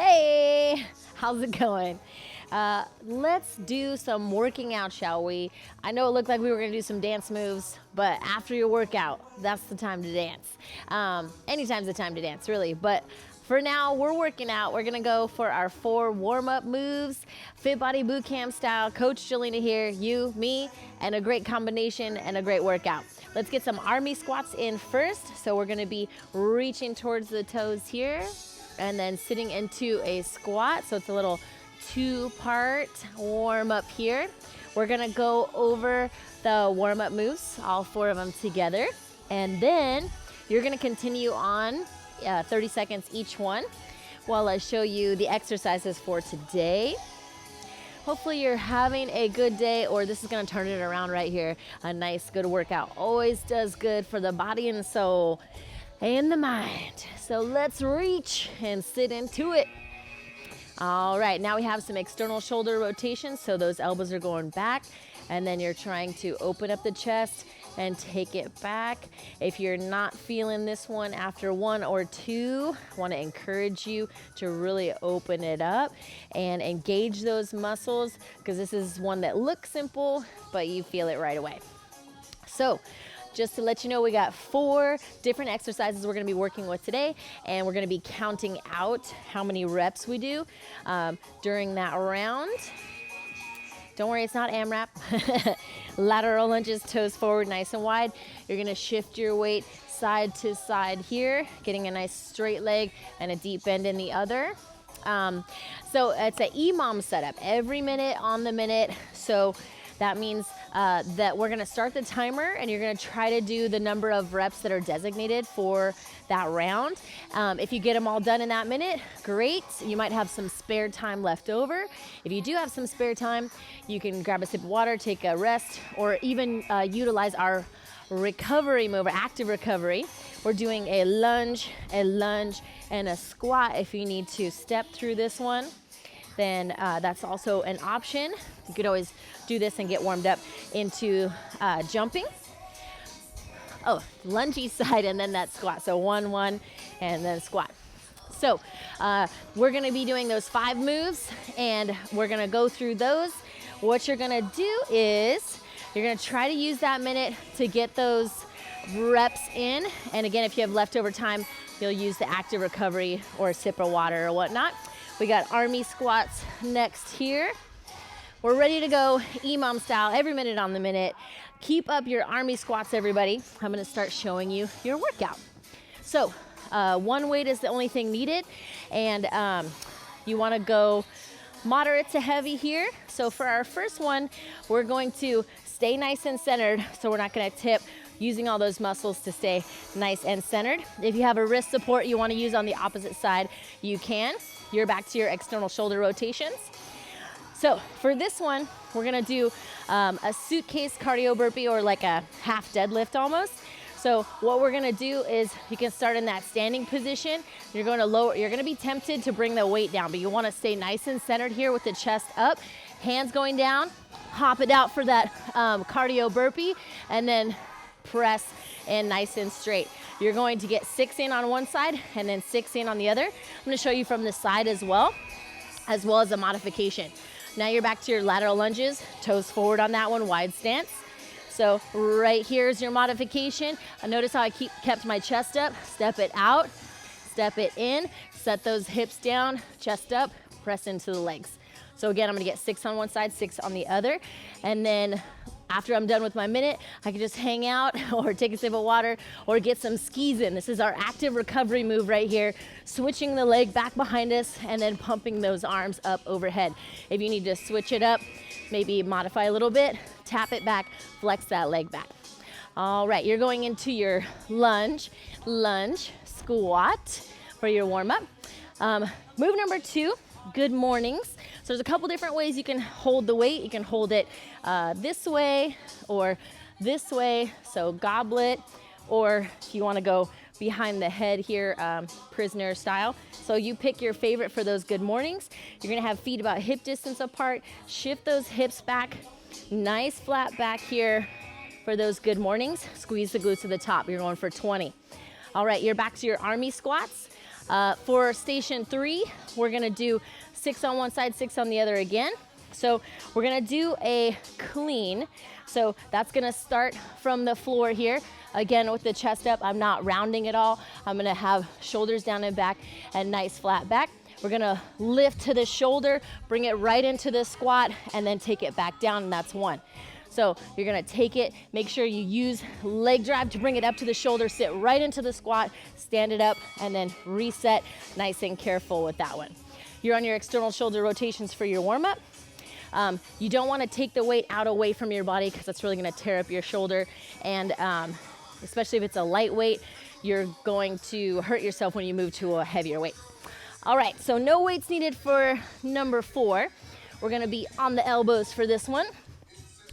Hey, how's it going? Let's do some working out, shall we? I know it looked like we were gonna do some dance moves, but after your workout, that's the time to dance. Anytime's the time to dance, really. But for now, we're working out. We're gonna go for our 4 warm-up moves, Fit Body Boot Camp style. Coach Jelena here, you, me, and a great combination and a great workout. Let's get some army squats in first. So we're gonna be reaching towards the toes here and then sitting into a squat. So it's a little 2-part warm up here. We're gonna go over the warm up moves, all 4 of them together. And then you're gonna continue on 30 seconds each one while I show you the exercises for today. Hopefully you're having a good day, or this is gonna turn it around right here. A nice, good workout always does good for the body and soul and the mind. So let's reach and sit into it. All right, now we have some external shoulder rotations. So those elbows are going back, and then you're trying to open up the chest and take it back. If you're not feeling this one after 1 or 2, I want to encourage you to really open it up and engage those muscles, because this is one that looks simple, but you feel it right away. So just to let you know, we got 4 different exercises we're gonna be working with today, and we're gonna be counting out how many reps we do during that round. Don't worry, it's not AMRAP. Lateral lunges, toes forward, nice and wide. You're gonna shift your weight side to side here, getting a nice straight leg and a deep bend in the other. So it's an EMOM setup, every minute on the minute. So that means that we're gonna start the timer, and you're gonna try to do the number of reps that are designated for that round. If you get them all done in that minute, great. You might have some spare time left over. If you do have some spare time, you can grab a sip of water, take a rest, or even utilize our recovery move, or active recovery. We're doing a lunge, and a squat. If you need to step through this one, then that's also an option. You could always do this and get warmed up into jumping. Oh, lungy side and then that squat. So 1, 1, and then squat. So we're gonna be doing those 5 moves, and we're gonna go through those. What you're gonna do is you're gonna try to use that minute to get those reps in. And again, if you have leftover time, you'll use the active recovery or a sip of water or whatnot. We got army squats next here. We're ready to go EMOM style, every minute on the minute. Keep up your army squats, everybody. I'm gonna start showing you your workout. So 1 weight is the only thing needed, and you wanna go moderate to heavy here. So for our first one, we're going to stay nice and centered, so we're not gonna tip, using all those muscles to stay nice and centered. If you have a wrist support you wanna use on the opposite side, you can. You're back to your external shoulder rotations. So for this one, we're gonna do a suitcase cardio burpee, or like a half deadlift almost. So what we're gonna do is you can start in that standing position. You're gonna be tempted to bring the weight down, but you wanna stay nice and centered here with the chest up, hands going down, hop it out for that cardio burpee, and then press in nice and straight. You're going to get 6 in on one side and then 6 in on the other. I'm gonna show you from the side as well as a modification. Now you're back to your lateral lunges, toes forward on that one, wide stance. So right here is your modification. Notice how I kept my chest up, step it out, step it in, set those hips down, chest up, press into the legs. So again, I'm gonna get 6 on one side, 6 on the other. And then after I'm done with my minute, I can just hang out or take a sip of water or get some skis in. This is our active recovery move right here, switching the leg back behind us and then pumping those arms up overhead. If you need to switch it up, maybe modify a little bit, tap it back, flex that leg back. All right, you're going into your lunge, squat for your warm up. Move number 2, good mornings. So there's a couple different ways you can hold the weight. You can hold it this way or this way, so goblet, or if you wanna go behind the head here, prisoner style. So you pick your favorite for those good mornings. You're gonna have feet about hip distance apart. Shift those hips back, nice flat back here for those good mornings. Squeeze the glutes to the top. You're going for 20. All right, you're back to your army squats. For station 3, we're gonna do 6 on one side, 6 on the other again. So we're gonna do a clean. So that's gonna start from the floor here. Again, with the chest up, I'm not rounding at all. I'm gonna have shoulders down and back and nice flat back. We're gonna lift to the shoulder, bring it right into the squat, and then take it back down, and that's 1. So you're gonna take it, make sure you use leg drive to bring it up to the shoulder, sit right into the squat, stand it up, and then reset, nice and careful with that one. You're on your external shoulder rotations for your warm-up. You don't wanna take the weight out away from your body because that's really gonna tear up your shoulder, and especially if it's a light weight, you're going to hurt yourself when you move to a heavier weight. All right, so no weights needed for number 4. We're gonna be on the elbows for this one.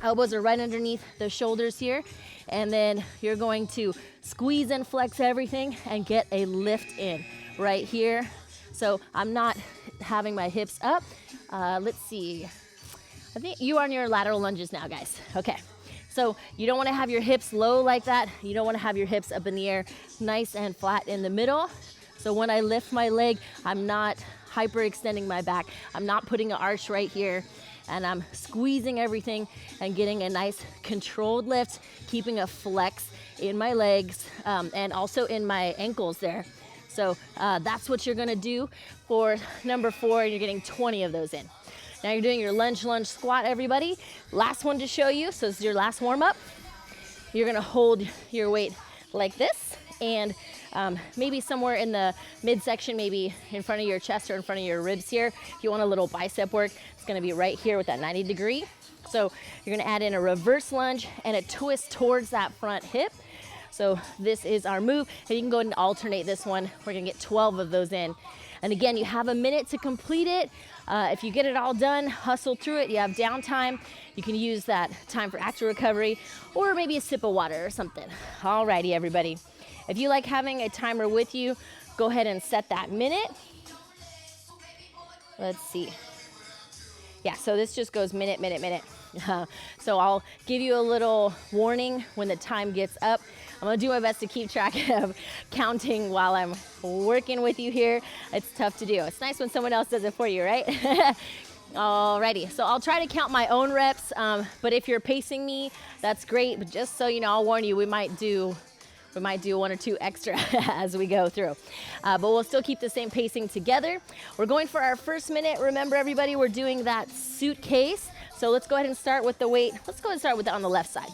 Elbows are right underneath the shoulders here, and then you're going to squeeze and flex everything and get a lift in right here. So I'm not having my hips up. Let's see. I think you are on your lateral lunges now, guys. Okay. So you don't want to have your hips low like that. You don't want to have your hips up in the air, nice and flat in the middle. So when I lift my leg, I'm not hyperextending my back. I'm not putting an arch right here, and I'm squeezing everything and getting a nice controlled lift, keeping a flex in my legs and also in my ankles there. So that's what you're gonna do for number 4, and you're getting 20 of those in. Now you're doing your lunge squat, everybody. Last one to show you, so this is your last warm up. You're gonna hold your weight like this, and maybe somewhere in the midsection, maybe in front of your chest or in front of your ribs here. If you want a little bicep work, it's gonna be right here with that 90 degree. So you're gonna add in a reverse lunge and a twist towards that front hip. So this is our move, and you can go ahead and alternate this one. We're gonna get 12 of those in. And again, you have a minute to complete it. If you get it all done, hustle through it. You have downtime. You can use that time for active recovery or maybe a sip of water or something. Alrighty, everybody. If you like having a timer with you, go ahead and set that minute. Let's see. Yeah, so this just goes minute. So I'll give you a little warning when the time gets up. I'm gonna do my best to keep track of counting while I'm working with you here. It's tough to do. It's nice when someone else does it for you, right? Alrighty, so I'll try to count my own reps, but if you're pacing me, that's great. But just so you know, I'll warn you, we might do 1 or 2 extra as we go through. But we'll still keep the same pacing together. We're going for our first minute. Remember, everybody, we're doing that suitcase. So let's go ahead and start with the weight. Let's go ahead and start with it on the left side.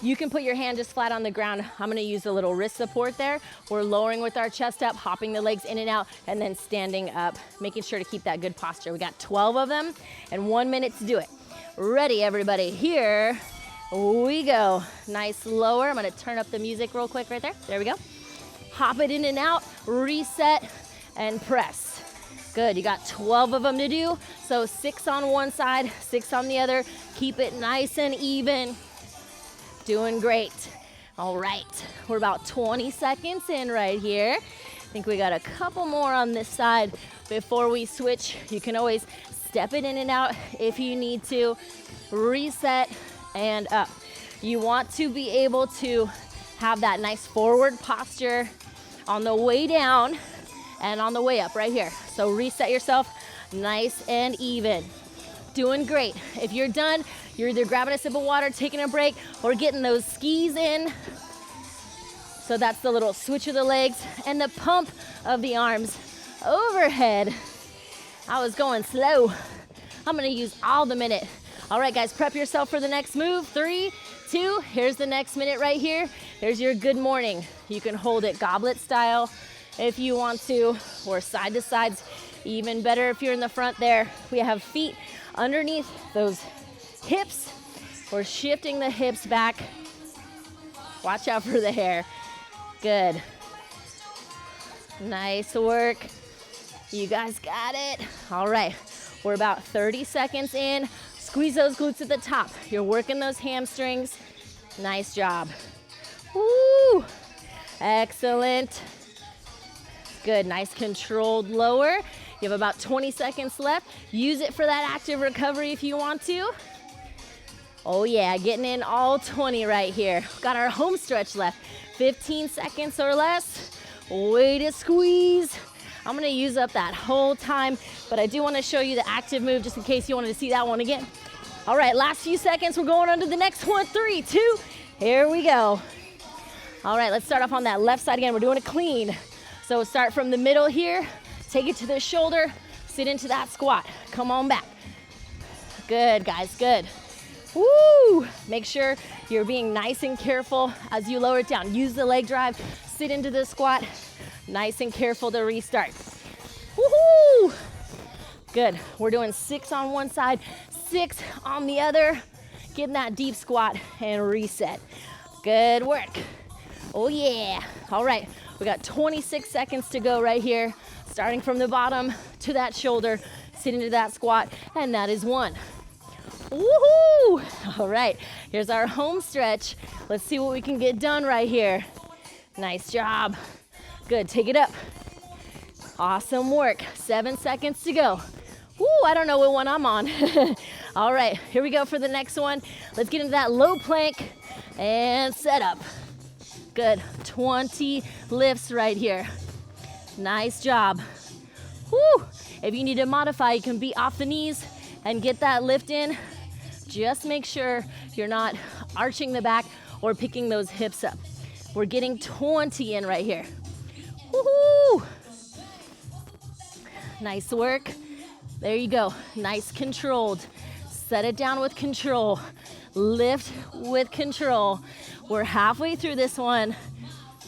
You can put your hand just flat on the ground. I'm gonna use a little wrist support there. We're lowering with our chest up, hopping the legs in and out, and then standing up, making sure to keep that good posture. We got 12 of them and 1 minute to do it. Ready, everybody? Here we go. Nice lower. I'm gonna turn up the music real quick right there. There we go. Hop it in and out, reset, and press. Good, you got 12 of them to do. So 6 on one side, 6 on the other. Keep it nice and even. Doing great. All right, we're about 20 seconds in right here. I think we got a couple more on this side before we switch. You can always step it in and out if you need to. Reset and up. You want to be able to have that nice forward posture on the way down and on the way up right here. So reset yourself nice and even. Doing great. If you're done, you're either grabbing a sip of water, taking a break, or getting those skis in. So that's the little switch of the legs and the pump of the arms overhead. I was going slow. I'm gonna use all the minute. All right, guys, prep yourself for the next move. 3, 2, here's the next minute right here. There's your good morning. You can hold it goblet style if you want to, or side to sides. Even better if you're in the front there. We have feet underneath those hips. We're shifting the hips back. Watch out for the hair. Good. Nice work. You guys got it. All right, we're about 30 seconds in. Squeeze those glutes at the top. You're working those hamstrings. Nice job. Woo! Excellent. Good, nice controlled lower. You have about 20 seconds left. Use it for that active recovery if you want to. Oh yeah, getting in all 20 right here. Got our home stretch left. 15 seconds or less. Way to squeeze. I'm gonna use up that whole time, but I do wanna show you the active move just in case you wanted to see that one again. All right, last few seconds, we're going on to the next one. 3, 2, here we go. All right, let's start off on that left side again. We're doing a clean. So start from the middle here, take it to the shoulder, sit into that squat. Come on back. Good, guys, good. Woo! Make sure you're being nice and careful as you lower it down. Use the leg drive, sit into the squat. Nice and careful to restart. Woohoo! Good. We're doing 6 on one side, 6 on the other. Get in that deep squat and reset. Good work. Oh yeah. All right. We got 26 seconds to go right here. Starting from the bottom to that shoulder, sit into that squat, and that is 1. Woohoo! All right. Here's our home stretch. Let's see what we can get done right here. Nice job. Good, take it up. Awesome work. 7 seconds to go. Woo, I don't know what one I'm on. All right, here we go for the next one. Let's get into that low plank and set up. Good, 20 lifts right here. Nice job. Woo, if you need to modify, you can be off the knees and get that lift in. Just make sure you're not arching the back or picking those hips up. We're getting 20 in right here. Woohoo! Nice work. There you go. Nice controlled. Set it down with control. Lift with control. We're halfway through this one.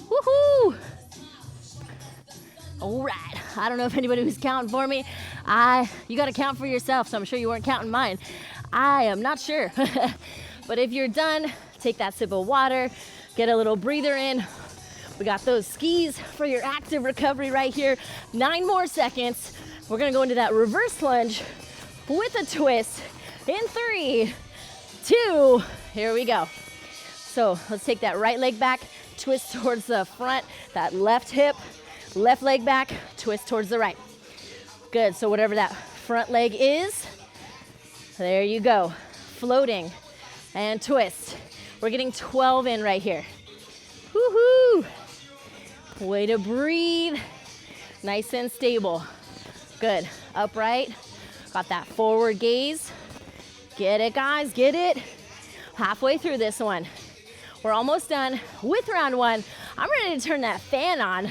Woohoo! All right. I don't know if anybody was counting for me. You got to count for yourself, so I'm sure you weren't counting mine. I am not sure. But if you're done, take that sip of water, get a little breather in. We got those skis for your active recovery right here. 9 more seconds. We're gonna go into that reverse lunge with a twist in 3, 2, here we go. So let's take that right leg back, twist towards the front, that left hip, left leg back, twist towards the right. Good, so whatever that front leg is, there you go. Floating and twist. We're getting 12 in right here. Woohoo! Way to breathe. Nice and stable. Good. Upright. Got that forward gaze. Get it, guys. Get it. Halfway through this one. We're almost done with round 1. I'm ready to turn that fan on.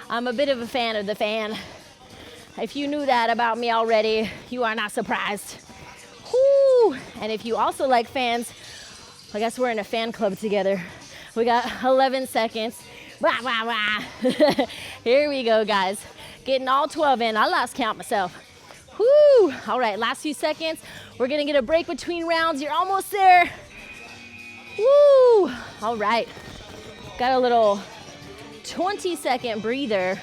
I'm a bit of a fan of the fan. If you knew that about me already, you are not surprised. Woo! And if you also like fans, I guess we're in a fan club together. We got 11 seconds. Wah, wah, wah. Here we go, guys. Getting all 12 in. I lost count myself. Whoo! All right, last few seconds. We're gonna get a break between rounds. You're almost there. Woo! All right. Got a little 20-second breather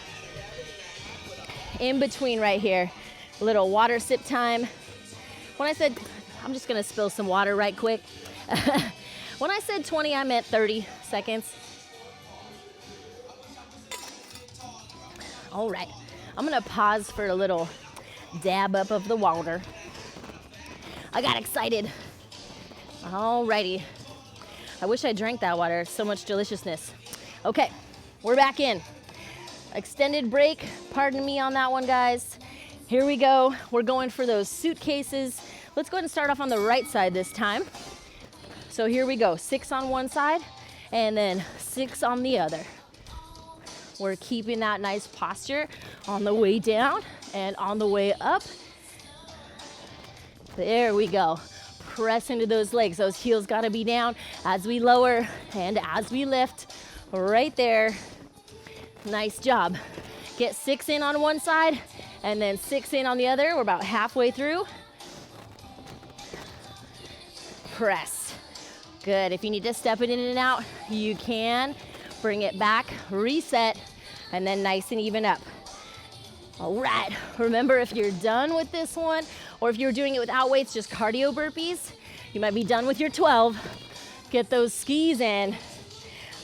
in between right here. A little water sip time. When I said, I'm just gonna spill some water right quick. When I said 20, I meant 30 seconds. All right, I'm gonna pause for a little dab up of the water. I got excited. All righty. I wish I drank that water, so much deliciousness. Okay, we're back in. Extended break, pardon me on that one, guys. Here we go, we're going for those suitcases. Let's go ahead and start off on the right side this time. So here we go, 6 on one side, and then 6 on the other. We're keeping that nice posture on the way down and on the way up. There we go. Press into those legs. Those heels gotta be down as we lower and as we lift. Right there. Nice job. Get 6 in on one side and then 6 in on the other. We're about halfway through. Press. Good. If you need to step it in and out, you can. Bring it back, reset, and then nice and even up. All right. Remember, if you're done with this one, or if you're doing it without weights, just cardio burpees, you might be done with your 12. Get those skis in.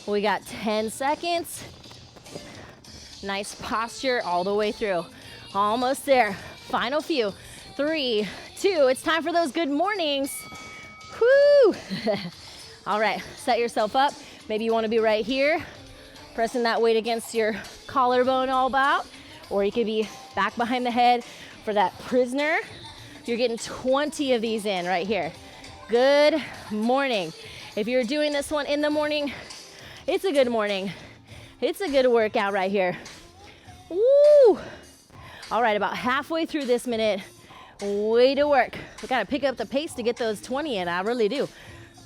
We got 10 seconds. Nice posture all the way through. Almost there. Final few. 3, 2. It's time for those good mornings. Whoo! All right, set yourself up. Maybe you want to be right here, Pressing that weight against your collarbone all about, or you could be back behind the head for that prisoner. You're getting 20 of these in right here. Good morning. If you're doing this one in the morning, it's a good morning. It's a good workout right here. Woo! All right, about halfway through this minute. Way to work. We gotta pick up the pace to get those 20 in, I really do.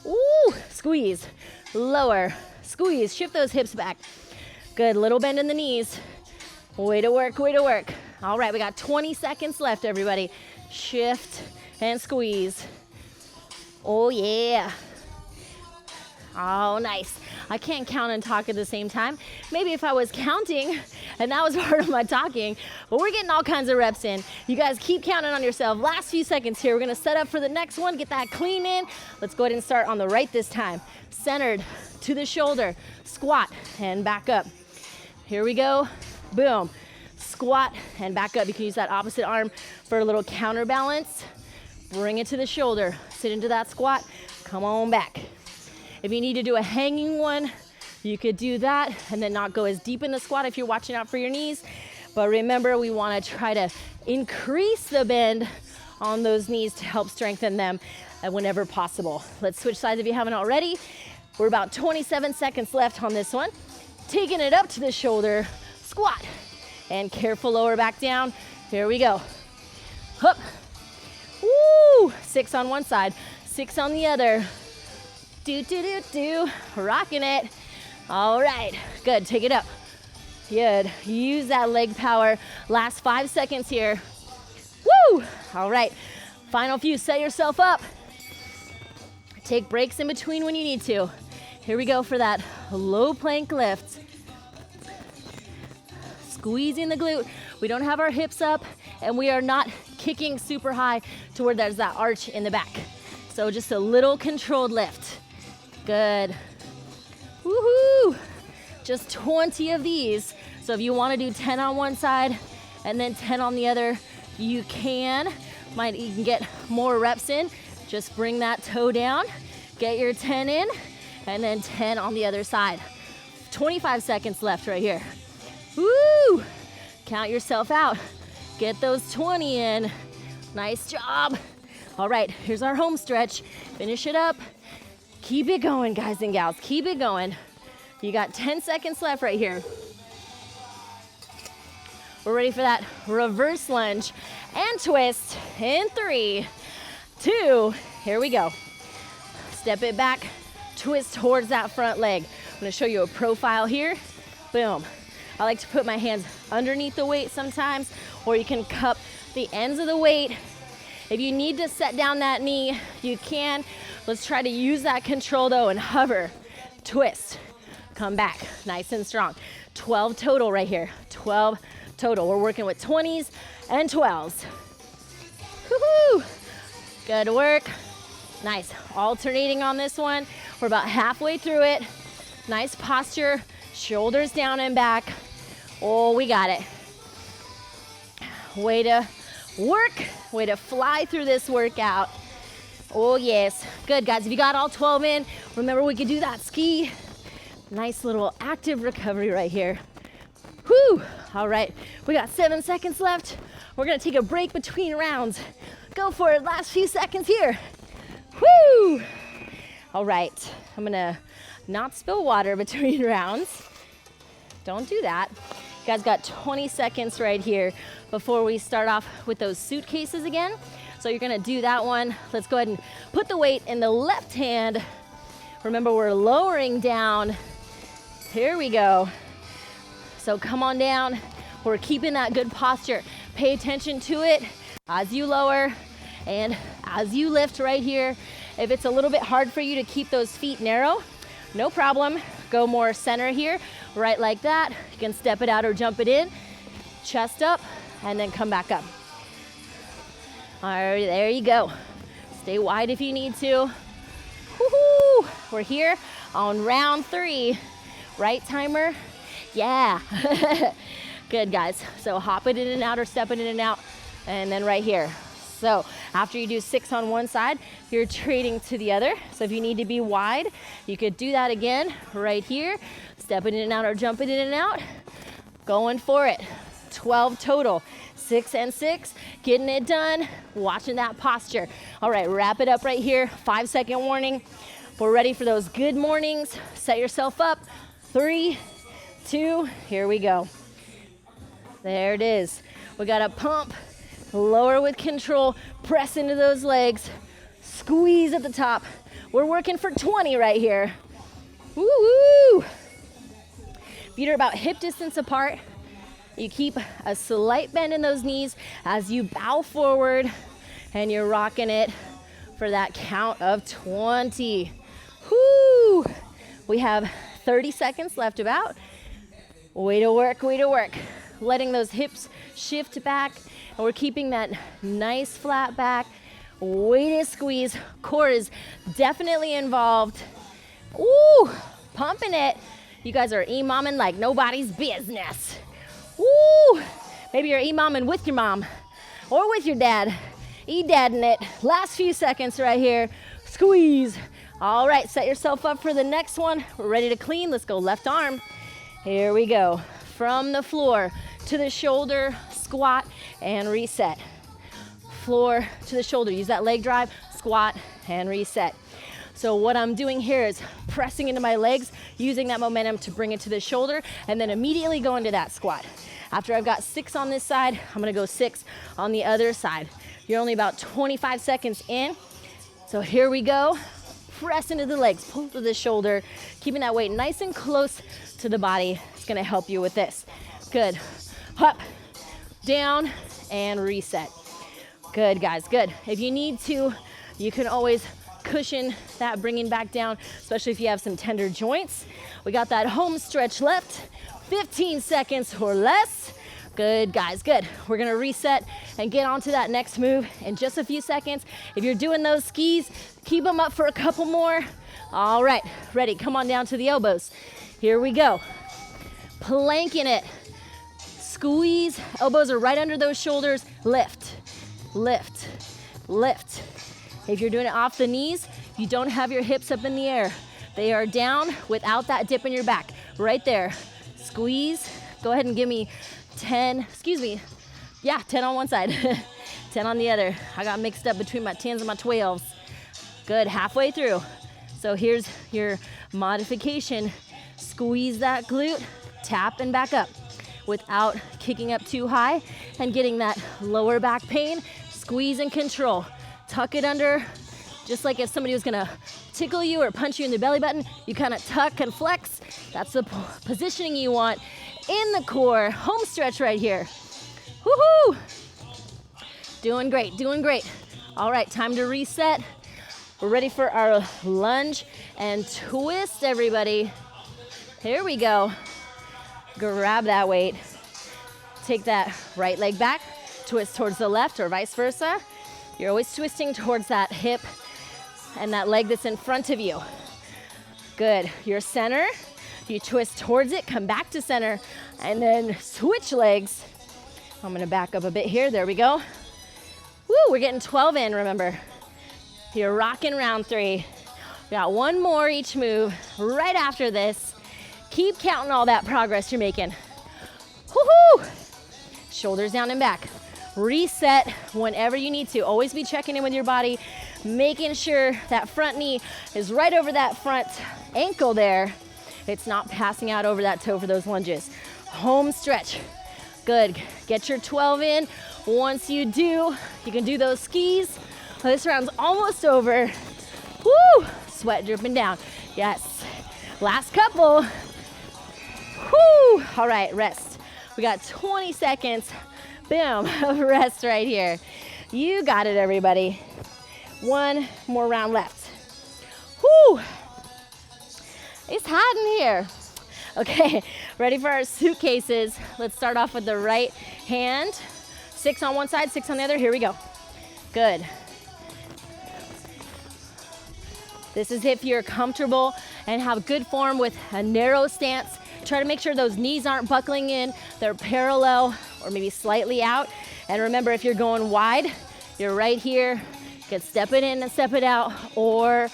Woo! Squeeze, lower, squeeze, shift those hips back. Good, little bend in the knees. Way to work, way to work. All right, we got 20 seconds left, everybody. Shift and squeeze. Oh yeah. Oh, nice. I can't count and talk at the same time. Maybe if I was counting and that was part of my talking, but we're getting all kinds of reps in. You guys keep counting on yourself. Last few seconds here. We're gonna set up for the next one, get that clean in. Let's go ahead and start on the right this time. Centered to the shoulder, squat and back up. Here we go, boom. Squat and back up. You can use that opposite arm for a little counterbalance. Bring it to the shoulder, sit into that squat, come on back. If you need to do a hanging one, you could do that and then not go as deep in the squat if you're watching out for your knees. But remember, we want to try to increase the bend on those knees to help strengthen them whenever possible. Let's switch sides if you haven't already. We're about 27 seconds left on this one. Taking it up to the shoulder, squat, and careful lower back down. Here we go. Hup. Woo! 6 on one side, 6 on the other. Do. Rocking it. All right, good, take it up. Good, use that leg power. Last 5 seconds here. Woo! All right, final few, set yourself up. Take breaks in between when you need to. Here we go for that low plank lift. Squeezing the glute. We don't have our hips up and we are not kicking super high to where there's that arch in the back. So just a little controlled lift. Good. Woohoo! Just 20 of these. So if you want to do 10 on one side and then 10 on the other, you can. You can get more reps in. Just bring that toe down, get your 10 in, and then 10 on the other side. 25 seconds left right here. Woo! Count yourself out. Get those 20 in. Nice job. All right, here's our home stretch. Finish it up. Keep it going, guys and gals. Keep it going. You got 10 seconds left right here. We're ready for that reverse lunge and twist in 3, 2, here we go. Step it back, twist towards that front leg. I'm gonna show you a profile here. Boom. I like to put my hands underneath the weight sometimes, or you can cup the ends of the weight. If you need to set down that knee, you can. Let's try to use that control though and hover, twist, come back, nice and strong. 12 total right here, 12 total. We're working with 20s and 12s. Woohoo! Good work. Nice, alternating on this one. We're about halfway through it. Nice posture, shoulders down and back. Oh, we got it. Way to work, way to fly through this workout. Oh yes, good guys, if you got all 12 in, remember we could do that ski. Nice little active recovery right here. Whew, all right, we got 7 seconds left. We're gonna take a break between rounds. Go for it, last few seconds here. Woo! All right, I'm gonna not spill water between rounds. Don't do that. You guys got 20 seconds right here before we start off with those suitcases again. So you're gonna do that one. Let's go ahead and put the weight in the left hand. Remember, we're lowering down. Here we go. So come on down. We're keeping that good posture. Pay attention to it as you lower and as you lift right here. If it's a little bit hard for you to keep those feet narrow, no problem. Go more center here, right like that. You can step it out or jump it in. Chest up and then come back up. All right, there you go. Stay wide if you need to. Woohoo! We're here on round 3. Right timer? Yeah. Good, guys. So hop it in and out or step it in and out. And then right here, So after you do 6 on one side, you're trading to the other. So if you need to be wide, you could do that again right here. Stepping in and out or jumping in and out. Going for it. 12 total. 6 and 6, getting it done, watching that posture. All right, wrap it up right here. 5-second warning. We're ready for those good mornings. Set yourself up. 3, 2, here we go. There it is. We got to pump, lower with control, press into those legs, squeeze at the top. We're working for 20 right here. Woo-woo! Feet are about hip distance apart. You keep a slight bend in those knees as you bow forward, and you're rocking it for that count of 20. Whoo! We have 30 seconds left about. Way to work, way to work. Letting those hips shift back, and we're keeping that nice flat back. Way to squeeze. Core is definitely involved. Ooh, pumping it. You guys are e-momming like nobody's business. Woo! Maybe you're e-momming with your mom or with your dad. E-dadding it. Last few seconds right here. Squeeze. All right, set yourself up for the next one. We're ready to clean. Let's go left arm. Here we go. From the floor to the shoulder, squat and reset. Floor to the shoulder. Use that leg drive, squat and reset. So what I'm doing here is pressing into my legs, using that momentum to bring it to the shoulder, and then immediately go into that squat. After I've got 6 on this side, I'm gonna go 6 on the other side. You're only about 25 seconds in. So here we go. Press into the legs, pull to the shoulder, keeping that weight nice and close to the body. It's gonna help you with this. Good. Up, down, and reset. Good, guys, good. If you need to, you can always cushion that bringing back down, especially if you have some tender joints. We got that home stretch left, 15 seconds or less. Good, guys, good. We're gonna reset and get on to that next move in just a few seconds. If you're doing those skis, keep them up for a couple more. All right, ready, come on down to the elbows. Here we go. Planking it. Squeeze, elbows are right under those shoulders. Lift, lift, lift. If you're doing it off the knees, you don't have your hips up in the air. They are down without that dip in your back. Right there. Squeeze. Go ahead and give me 10, 10 on one side, 10 on the other. I got mixed up between my 10s and my 12s. Good, halfway through. So here's your modification. Squeeze that glute, tap and back up without kicking up too high and getting that lower back pain. Squeeze and control. Tuck it under, just like if somebody was gonna tickle you or punch you in the belly button, you kind of tuck and flex. That's the positioning you want in the core. Home stretch right here. Woohoo! Doing great, doing great. All right, time to reset. We're ready for our lunge and twist, everybody. Here we go. Grab that weight. Take that right leg back, twist towards the left or vice versa. You're always twisting towards that hip and that leg that's in front of you. Good. Your center, you twist towards it, come back to center, and then switch legs. I'm gonna back up a bit here. There we go. Woo, we're getting 12 in, remember. You're rocking round 3. We got one more each move right after this. Keep counting all that progress you're making. Woohoo! Shoulders down and back. Reset whenever you need to. Always be checking in with your body, making sure that front knee is right over that front ankle there. It's not passing out over that toe for those lunges. Home stretch. Good. Get your 12 in. Once you do, you can do those skis. This round's almost over. Woo! Sweat dripping down. Yes. Last couple. Woo! All right, rest. We got 20 seconds. Boom, rest right here. You got it, everybody. One more round left. Whoo! It's hot in here. Okay, ready for our suitcases. Let's start off with the right hand. 6 on one side, 6 on the other. Here we go. Good. This is if you're comfortable and have good form with a narrow stance. Try to make sure those knees aren't buckling in. They're parallel or maybe slightly out. And remember, if you're going wide, You're right here. You can step it in and step it out, or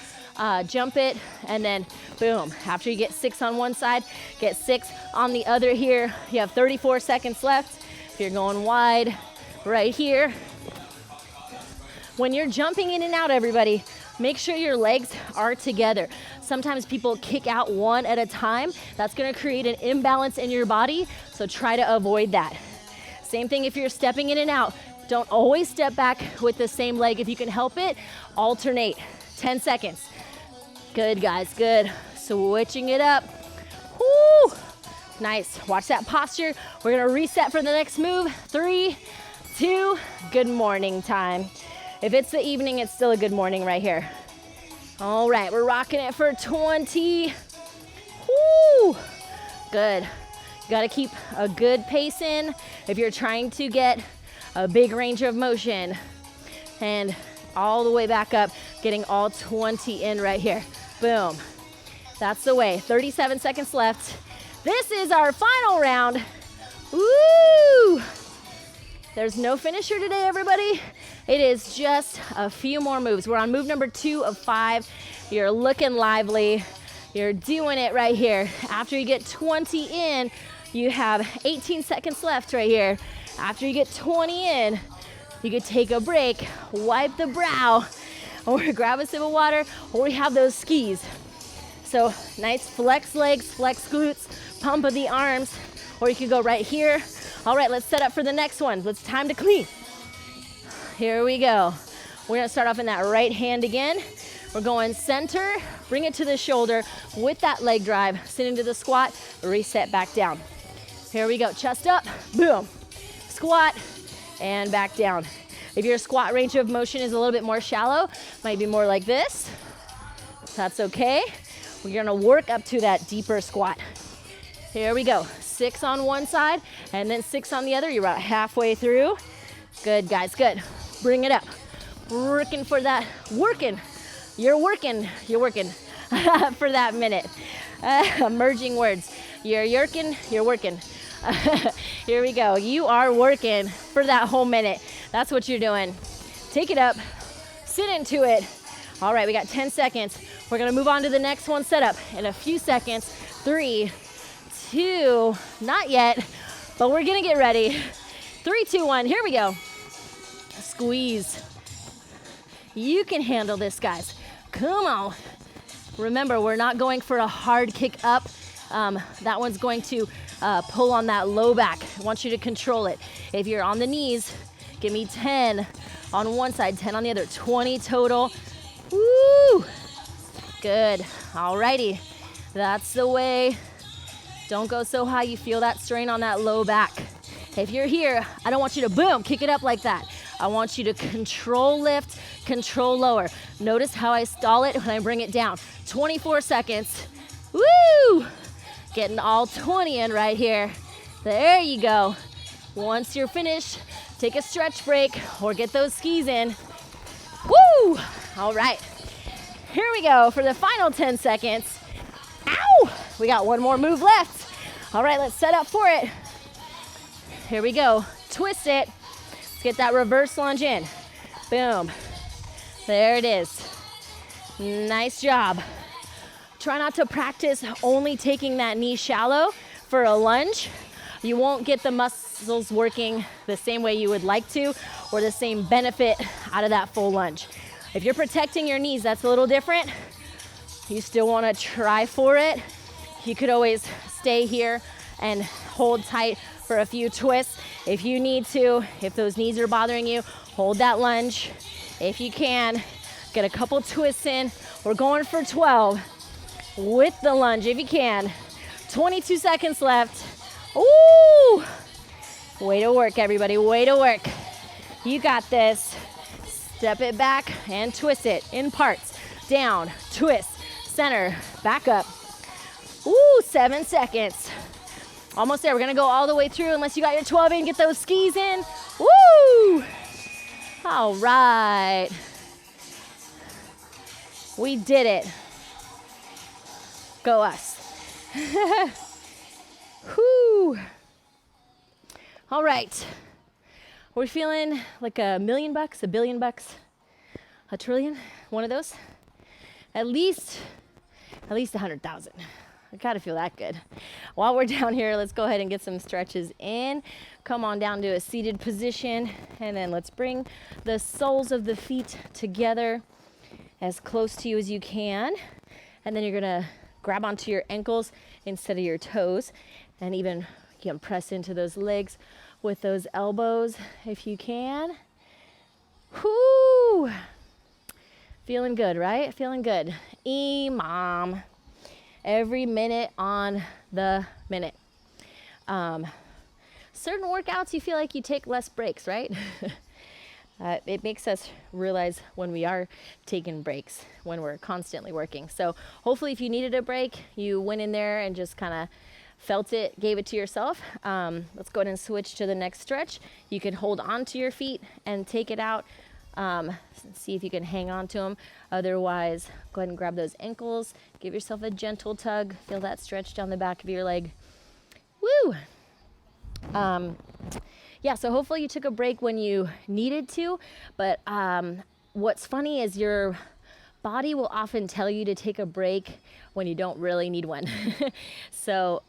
jump it, and then boom. After you get 6 on one side, get 6 on the other here. You have 34 seconds left. If you're going wide, right here. When you're jumping in and out, everybody, make sure your legs are together. Sometimes people kick out one at a time. That's gonna create an imbalance in your body, so try to avoid that. Same thing if you're stepping in and out. Don't always step back with the same leg. If you can help it, alternate. 10 seconds. Good, guys, good. Switching it up. Woo! Nice. Watch that posture. We're gonna reset for the next move. 3, 2, good morning time. If it's the evening, it's still a good morning right here. All right, we're rocking it for 20. Woo! Good. You gotta keep a good pace in if you're trying to get a big range of motion. And all the way back up, getting all 20 in right here. Boom. That's the way. 37 seconds left. This is our final round. Woo! There's no finisher today, everybody. It is just a few more moves. We're on move number 2 of 5. You're looking lively. You're doing it right here. After you get 20 in, you have 18 seconds left right here. After you get 20 in, you could take a break, wipe the brow, or grab a sip of water, or we have those skis. So nice flex legs, flex glutes, pump of the arms, or you could go right here. All right, let's set up for the next one. It's time to clean. Here we go. We're gonna start off in that right hand again. We're going center, bring it to the shoulder with that leg drive, sit into the squat, reset back down. Here we go, chest up, boom. Squat, and back down. If your squat range of motion is a little bit more shallow, might be more like this. That's okay. We're gonna work up to that deeper squat. Here we go, 6 on one side, and then 6 on the other. You're about halfway through. Good, guys, good. Bring it up. Working for that, working. You're working for that minute. Merging words. You're working. Here we go. You are working for that whole minute. That's what you're doing. Take it up, sit into it. All right, we got 10 seconds. We're gonna move on to the next one setup in a few seconds. 3, 2, not yet, but we're gonna get ready. 3, 2, 1, here we go. Squeeze. You can handle this, guys. Come on. Remember, we're not going for a hard kick up. That one's going to pull on that low back. I want you to control it. If you're on the knees, give me 10 on one side, 10 on the other, 20 total. Woo! Good. Alrighty. That's the way. Don't go so high you feel that strain on that low back. If you're here, I don't want you to boom, kick it up like that. I want you to control lift, control lower. Notice how I stall it when I bring it down. 24 seconds. Woo! Getting all 20 in right here. There you go. Once you're finished, take a stretch break or get those skis in. Woo! All right. Here we go for the final 10 seconds. Ow! We got one more move left. All right, let's set up for it. Here we go. Twist it. Let's get that reverse lunge in. Boom. There it is. Nice job. Try not to practice only taking that knee shallow for a lunge. You won't get the muscles working the same way you would like to or the same benefit out of that full lunge. If you're protecting your knees, that's a little different. You still want to try for it. You could always stay here and hold tight for a few twists if you need to. If those knees are bothering you, hold that lunge. If you can, get a couple twists in. We're going for 12 with the lunge if you can. 22 seconds left. Ooh! Way to work, everybody, way to work. You got this. Step it back and twist it in parts. Down, twist, center, back up. Ooh, 7 seconds. Almost there. We're gonna go all the way through unless you got your 12 in. Get those skis in. Woo! All right. We did it. Go us. Whoo. All right. We're feeling like $1,000,000, $1,billion, a trillion, one of those. At least 100,000. I gotta feel that good. While we're down here, let's go ahead and get some stretches in. Come on down to a seated position, and then let's bring the soles of the feet together as close to you as you can. And then you're gonna grab onto your ankles instead of your toes, and even you can press into those legs with those elbows if you can. Whoo! Feeling good, right? Feeling good. Imam. Every minute on the minute. Certain workouts, you feel like you take less breaks, right? It makes us realize when we are taking breaks, when we're constantly working. So hopefully if you needed a break, you went in there and just kind of felt it, gave it to yourself. Let's go ahead and switch to the next stretch. You can hold on to your feet and take it out. See if you can hang on to them. Otherwise, go ahead and grab those ankles. Give yourself a gentle tug. Feel that stretch down the back of your leg. Woo! Yeah, so hopefully you took a break when you needed to. But what's funny is your body will often tell you to take a break when you don't really need one. So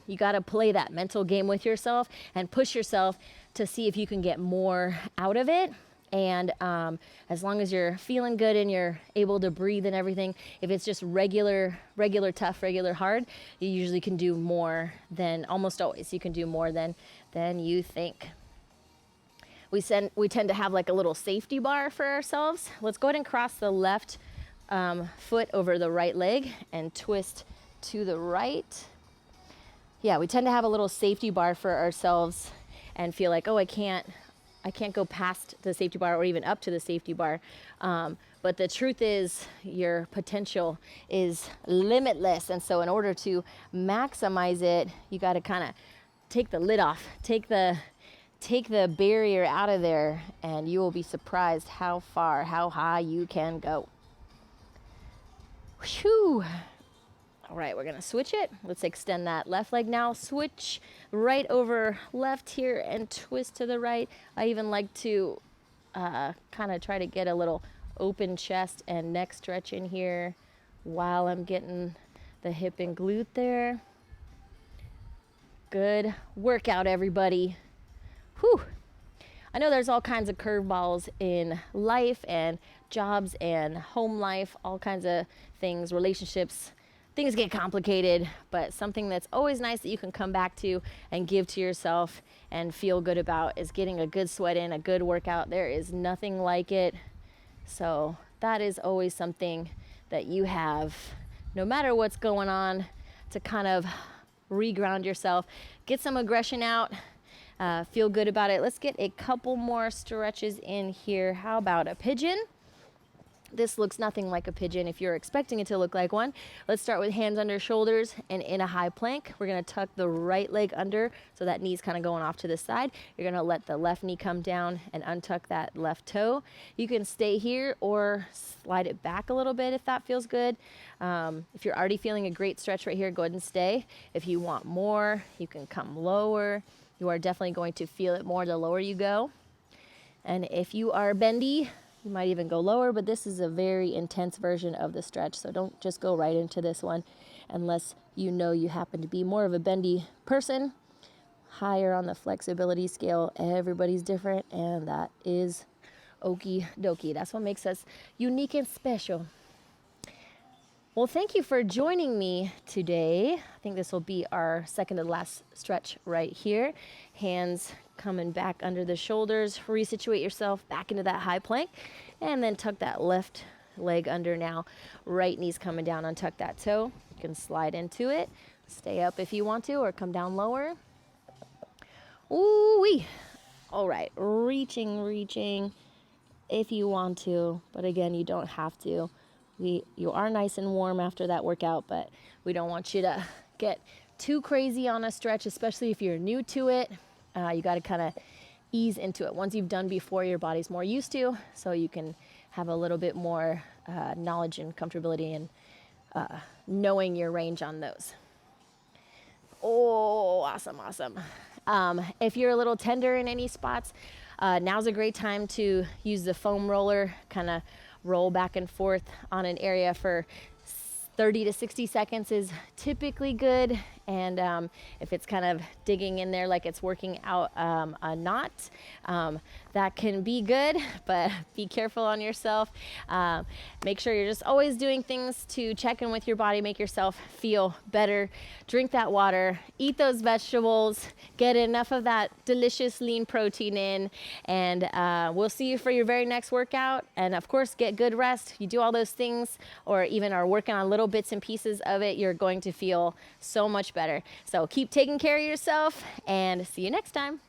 you got to play that mental game with yourself and push yourself to see if you can get more out of it. And as long as you're feeling good and you're able to breathe and everything, if it's just regular tough, regular hard, you usually can do more than, almost always, you can do more than you think. We tend to have like a little safety bar for ourselves. Let's go ahead and cross the left foot over the right leg and twist to the right. Yeah, we tend to have a little safety bar for ourselves and feel like, oh, I can't go past the safety bar or even up to the safety bar. But the truth is your potential is limitless. And so in order to maximize it, you got to kind of take the lid off, take the barrier out of there, and you will be surprised how far, how high you can go. Whew. All right, we're gonna switch it. Let's extend that left leg now. Switch right over left here and twist to the right. I even like to kind of try to get a little open chest and neck stretch in here while I'm getting the hip and glute there. Good workout, everybody. Whew. I know there's all kinds of curveballs in life and jobs and home life, all kinds of things, relationships. Things get complicated, but something that's always nice that you can come back to and give to yourself and feel good about is getting a good sweat in, a good workout. There is nothing like it. So that is always something that you have, no matter what's going on, to kind of reground yourself, get some aggression out, feel good about it. Let's get a couple more stretches in here. How about a pigeon? This looks nothing like a pigeon if you're expecting it to look like one. Let's start with hands under shoulders and in a high plank. We're gonna tuck the right leg under so that knee's kind of going off to the side. You're gonna let the left knee come down and untuck that left toe. You can stay here or slide it back a little bit if that feels good. If you're already feeling a great stretch right here, go ahead and stay. If you want more, you can come lower. You are definitely going to feel it more the lower you go. And if you are bendy, you might even go lower, but this is a very intense version of the stretch, so don't just go right into this one unless you know you happen to be more of a bendy person. Higher on the flexibility scale, everybody's different, and that is okie dokie. That's what makes us unique and special. Well, thank you for joining me today. I think this will be our second to last stretch right here. Hands coming back under the shoulders. Resituate yourself back into that high plank. And then tuck that left leg under now. Right knee's coming down. Untuck that toe. You can slide into it. Stay up if you want to or come down lower. Ooh-wee. All right. Reaching if you want to. But again, you don't have to. You are nice and warm after that workout, but we don't want you to get too crazy on a stretch, especially if you're new to it. You got to kind of ease into it. Once you've done before, your body's more used to, so you can have a little bit more knowledge and comfortability and knowing your range on those. Oh, awesome. If you're a little tender in any spots, Now's a great time to use the foam roller, kind of roll back and forth on an area for 30 to 60 seconds is typically good. And if it's kind of digging in there like it's working out a knot, that can be good, but be careful on yourself. Make sure you're just always doing things to check in with your body, make yourself feel better. Drink that water, eat those vegetables, get enough of that delicious lean protein in, and we'll see you for your very next workout. And of course, get good rest. You do all those things, or even are working on little bits and pieces of it, you're going to feel so much better. So keep taking care of yourself, and see you next time.